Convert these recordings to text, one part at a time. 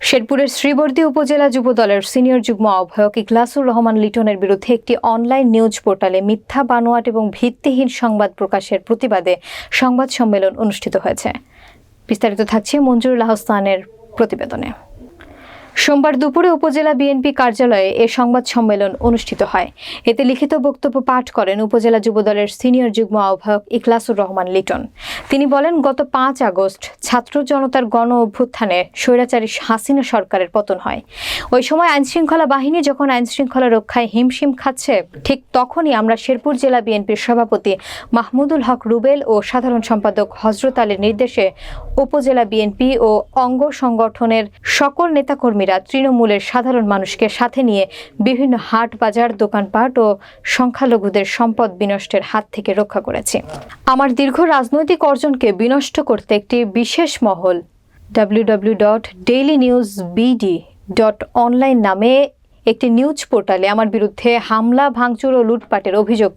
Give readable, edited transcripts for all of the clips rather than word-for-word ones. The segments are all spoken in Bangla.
শেরপুরের শ্রীবর্দী উপজেলা যুবদলের সিনিয়র যুগ্ম আহ্বায়ক ইখলাসুর রহমান লিটনের বিরুদ্ধে একটি অনলাইন নিউজ পোর্টালে মিথ্যা বানোয়াট এবং ভিত্তিহীন সংবাদ প্রকাশের প্রতিবাদে সংবাদ সম্মেলন অনুষ্ঠিত হয়েছে। বিস্তারিত থাকছে মঞ্জুরুল আহসানের প্রতিবেদনে। সোমবার দুপুরে উপজেলা বিএনপি কার্যালয়ে এ সংবাদ সম্মেলন অনুষ্ঠিত হয়। এতে লিখিত বক্তব্য পাঠ করেন উপজেলা যুবদলের সিনিয়র যুগ্ম আহ্বায়ক ইখলাসুর রহমান লিটন। তিনি বলেন, গত ৫ আগস্ট ছাত্র জনতার গণ অভ্যুত্থানে স্বৈরাচারী হাসিনা সরকারের পতন হয়। ওই সময় আইনশৃঙ্খলা বাহিনী যখন আইনশৃঙ্খলা রক্ষায় হিমশিম খাচ্ছে, ঠিক তখনই আমরা শেরপুর জেলা বিএনপির সভাপতি মাহমুদুল হক রুবেল ও সাধারণ সম্পাদক হযরত আলীর নির্দেশে উপজেলা বিএনপি ও অঙ্গ সংগঠনের সকল নেতাকর্মীরা তৃণমূলের সাধারণ মানুষকে সাথে নিয়ে বিভিন্ন হাট বাজার, দোকানপাট ও সংখ্যালঘুদের সম্পদ বিনষ্টের হাত থেকে রক্ষা করেছি। আমার দীর্ঘ রাজনৈতিক অর্জনকে বিনষ্ট করতে একটি বিশেষ মহল www.dailynewsbd.online নামে একটি নিউজ পোর্টালে আমার বিরুদ্ধে হামলা, ভাঙচুর ও লুটপাটের অভিযোগ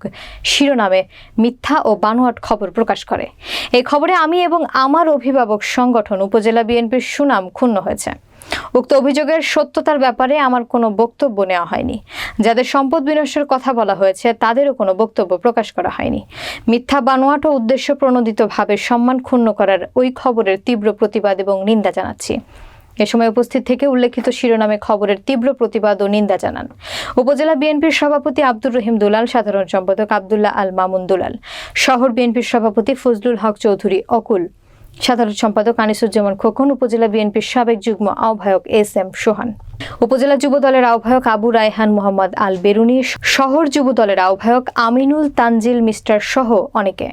শিরোনামে মিথ্যা ও বানোয়াট খবর প্রকাশ করে। এই খবরে আমি এবং আমার অভিভাবক সংগঠন উপজেলা বিএনপির সুনাম ক্ষুণ্ণ হয়েছে। উক্ত অভিযোগের সত্যতার ব্যাপারে আমার কোনো বক্তব্য নেওয়া হয়নি। যাদের সম্পদ বিনষ্টের কথা বলা হয়েছে তাদেরও কোনো বক্তব্য প্রকাশ করা হয়নি। মিথ্যা, বানোয়াট ও উদ্দেশ্য প্রণোদিতভাবে সম্মান ক্ষুণ্ণ করার ওই খবরের তীব্র প্রতিবাদ এবং নিন্দা জানাচ্ছি। এ সময় উপস্থিত থেকে উল্লেখিত শিরোনামে খবরের তীব্র প্রতিবাদ ও নিন্দা জানান উপজেলা বিএনপির সভাপতি আব্দুর রহিম দুলাল, সাধারণ সম্পাদক আব্দুল্লাহ আল মামুন দুলাল, শহর বিএনপির সভাপতি ফজলুল হক চৌধুরী অকুল, সাধারণ সম্পাদক আনিসুজ্জামান খোকন, উপজেলা বিএনপির সাবেক যুগ্ম আহ্বায়ক এস.এম. সোহান, উপজেলা যুব দলের আহ্বায়ক আবু রায়হান মোহাম্মদ আল বেরুনি, শহর যুব দলের আহ্বায়ক আমিনুল তানজিল মিস্টার সহ অনেকে।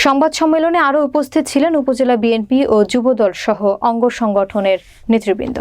সংবাদ সম্মেলনে আরও উপস্থিত ছিলেন উপজেলা বিএনপি ও যুবদল সহ অঙ্গ সংগঠনের নেতৃবৃন্দ।